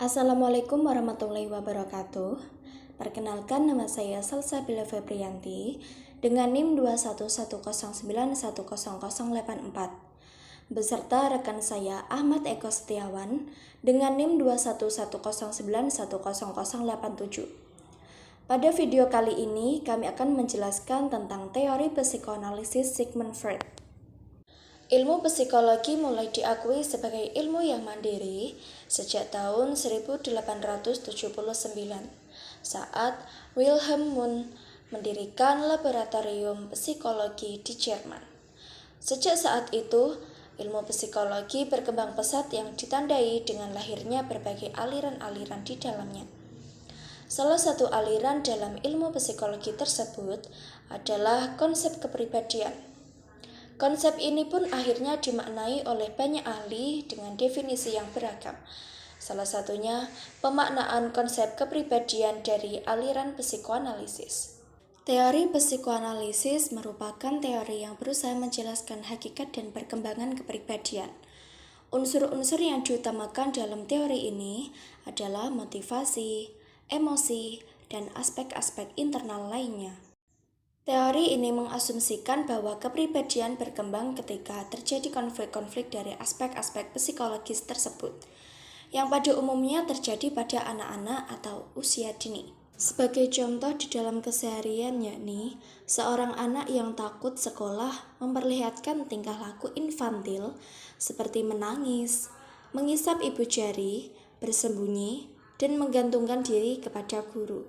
Assalamualaikum warahmatullahi wabarakatuh. Perkenalkan, nama saya Salsabila Febrianti dengan NIM 21109100084 beserta rekan saya Ahmad Eko Setiawan dengan NIM 21109100087. Pada video kali ini kami akan menjelaskan tentang teori psikoanalisis Sigmund Freud. Ilmu psikologi mulai diakui sebagai ilmu yang mandiri sejak tahun 1879 saat Wilhelm Wundt mendirikan laboratorium psikologi di Jerman. Sejak saat itu, ilmu psikologi berkembang pesat yang ditandai dengan lahirnya berbagai aliran-aliran di dalamnya. Salah satu aliran dalam ilmu psikologi tersebut adalah konsep kepribadian. Konsep ini pun akhirnya dimaknai oleh banyak ahli dengan definisi yang beragam. Salah satunya pemaknaan konsep kepribadian dari aliran psikoanalisis. Teori psikoanalisis merupakan teori yang berusaha menjelaskan hakikat dan perkembangan kepribadian. Unsur-unsur yang diutamakan dalam teori ini adalah motivasi, emosi, dan aspek-aspek internal lainnya. Teori ini mengasumsikan bahwa kepribadian berkembang ketika terjadi konflik-konflik dari aspek-aspek psikologis tersebut, yang pada umumnya terjadi pada anak-anak atau usia dini. Sebagai contoh di dalam keseharian, yakni seorang anak yang takut sekolah memperlihatkan tingkah laku infantil seperti menangis, mengisap ibu jari, bersembunyi, dan menggantungkan diri kepada guru.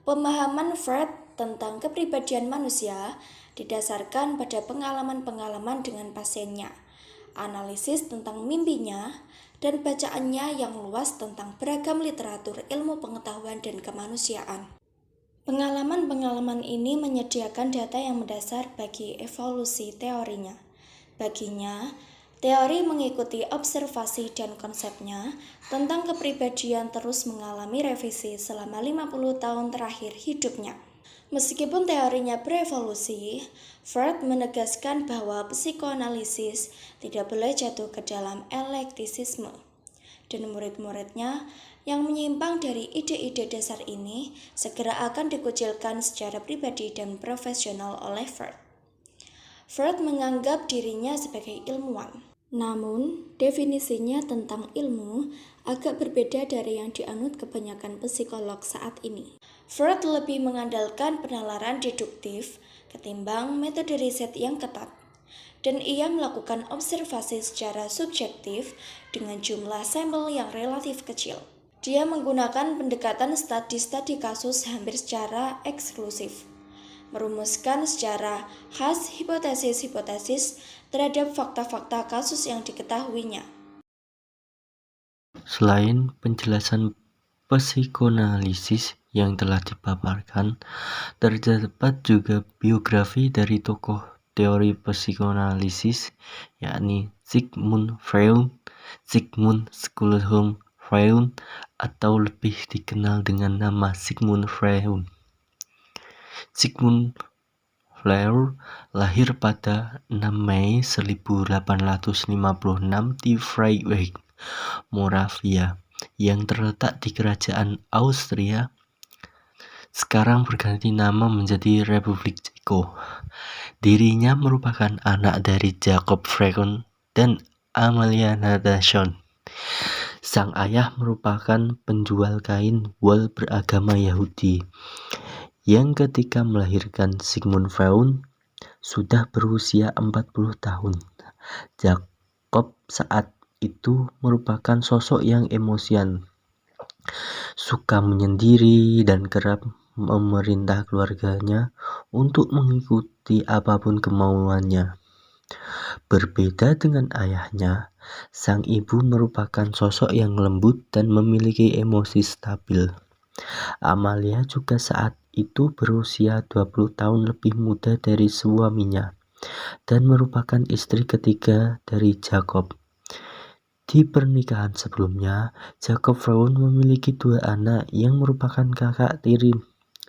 Pemahaman Freud tentang kepribadian manusia didasarkan pada pengalaman-pengalaman dengan pasiennya, analisis tentang mimpinya, dan bacaannya yang luas tentang beragam literatur ilmu pengetahuan dan kemanusiaan. Pengalaman-pengalaman ini menyediakan data yang mendasar bagi evolusi teorinya. Baginya, teori mengikuti observasi dan konsepnya tentang kepribadian terus mengalami revisi selama 50 tahun terakhir hidupnya. Meskipun teorinya berevolusi, Freud menegaskan bahwa psikoanalisis tidak boleh jatuh ke dalam eklektisisme, dan murid-muridnya yang menyimpang dari ide-ide dasar ini segera akan dikucilkan secara pribadi dan profesional oleh Freud. Freud menganggap dirinya sebagai ilmuwan. Namun, definisinya tentang ilmu agak berbeda dari yang dianut kebanyakan psikolog saat ini. Freud lebih mengandalkan penalaran deduktif ketimbang metode riset yang ketat, dan ia melakukan observasi secara subjektif dengan jumlah sampel yang relatif kecil. Dia menggunakan pendekatan studi kasus hampir secara eksklusif, merumuskan secara khas hipotesis-hipotesis terhadap fakta-fakta kasus yang diketahuinya. Selain penjelasan psikoanalisis yang telah dipaparkan, terdapat juga biografi dari tokoh teori psikoanalisis, yakni Sigmund Freud, Sigmund Freud, atau lebih dikenal dengan nama Sigmund Freud. Sigmund Freud lahir pada 6 Mei 1856 di Freiberg, Moravia, yang terletak di kerajaan Austria, sekarang berganti nama menjadi Republik Ceko. Dirinya merupakan anak dari Jacob Freud dan Amalia Natation. Sang ayah merupakan penjual kain wol beragama Yahudi, yang ketika melahirkan Sigmund Freud sudah berusia 40 tahun. Jacob saat itu merupakan sosok yang emosian, suka menyendiri, dan kerap memerintah keluarganya untuk mengikuti apapun kemauannya. Berbeda dengan ayahnya, sang ibu merupakan sosok yang lembut dan memiliki emosi stabil. Amalia juga saat itu berusia 20 tahun lebih muda dari suaminya dan merupakan istri ketiga dari Jacob. Di pernikahan sebelumnya, Jacob Freud memiliki 2 anak yang merupakan kakak tiri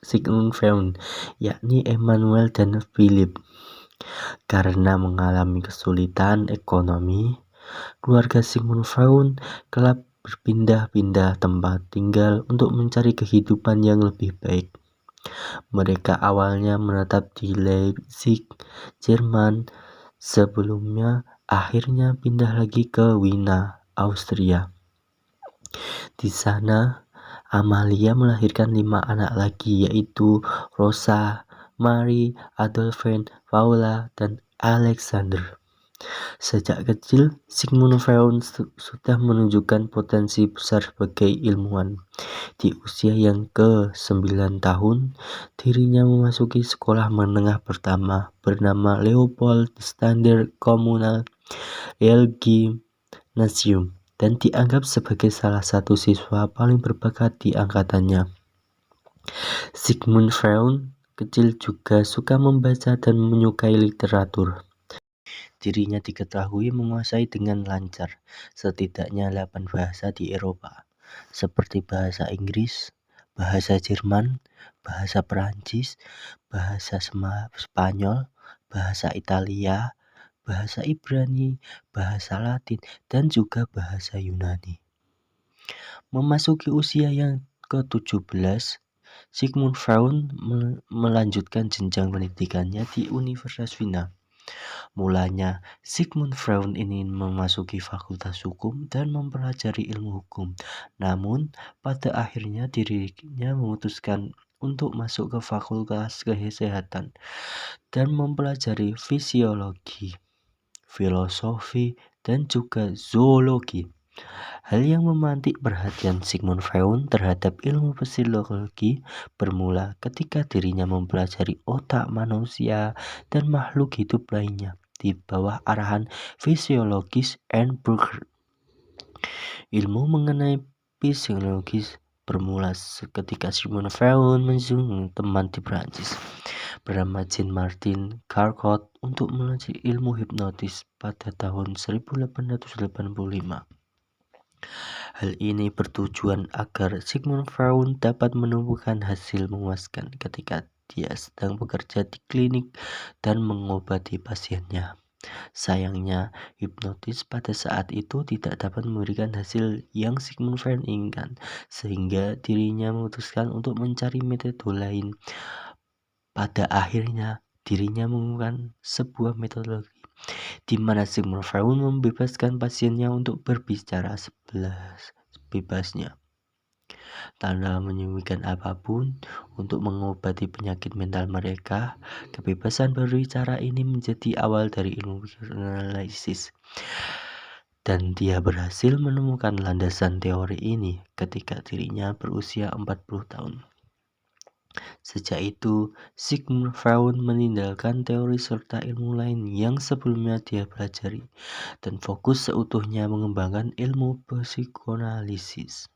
Sigmund Freud, yakni Emmanuel dan Philip. Karena mengalami kesulitan ekonomi, keluarga Sigmund Freud kerap berpindah-pindah tempat tinggal untuk mencari kehidupan yang lebih baik. Mereka awalnya menetap di Leipzig, Jerman, sebelumnya akhirnya pindah lagi ke Wina, Austria. Di sana, Amalia melahirkan 5 anak lagi, yaitu Rosa, Marie, Adolphe, Paula, dan Alexander. Sejak kecil, Sigmund Freud sudah menunjukkan potensi besar sebagai ilmuwan. Di usia yang ke-9 tahun, dirinya memasuki sekolah menengah pertama bernama Leopold Standard Kommunal Gymnasium dan dianggap sebagai salah satu siswa paling berbakat di angkatannya. Sigmund Freud kecil juga suka membaca dan menyukai literatur. Dirinya diketahui menguasai dengan lancar setidaknya 8 bahasa di Eropa, seperti bahasa Inggris, bahasa Jerman, bahasa Perancis, bahasa Spanyol, bahasa Italia, bahasa Ibrani, bahasa Latin, dan juga bahasa Yunani. Memasuki usia yang ke-17, Sigmund Freud melanjutkan jenjang pendidikannya di Universitas Wina. Mulanya, Sigmund Freud ingin memasuki fakultas hukum dan mempelajari ilmu hukum. Namun, pada akhirnya dirinya memutuskan untuk masuk ke fakultas kesehatan dan mempelajari fisiologi, filosofi, dan juga zoologi. Hal yang memantik perhatian Sigmund Freud terhadap ilmu psikologi bermula ketika dirinya mempelajari otak manusia dan makhluk hidup lainnya di bawah arahan fisiologis Burger. Ilmu mengenai psikologis bermula ketika Sigmund Freud mengunjungi teman di Prancis bernama Jean-Martin Charcot untuk belajar ilmu hipnotis pada tahun 1885. Hal ini bertujuan agar Sigmund Freud dapat menemukan hasil memuaskan ketika dia sedang bekerja di klinik dan mengobati pasiennya. Sayangnya, hipnotis pada saat itu tidak dapat memberikan hasil yang Sigmund Freud inginkan, sehingga dirinya memutuskan untuk mencari metode lain. Pada akhirnya, dirinya menemukan sebuah metodologi di mana Sigmund Freud membebaskan pasiennya untuk berbicara sebebasnya tanpa menyembunyikan apapun untuk mengobati penyakit mental mereka. Kebebasan berbicara ini menjadi awal dari ilmu psikoanalisis, dan dia berhasil menemukan landasan teori ini ketika dirinya berusia 40 tahun. Sejak itu, Sigmund Freud meninggalkan teori serta ilmu lain yang sebelumnya dia pelajari dan fokus seutuhnya mengembangkan ilmu psikoanalisis.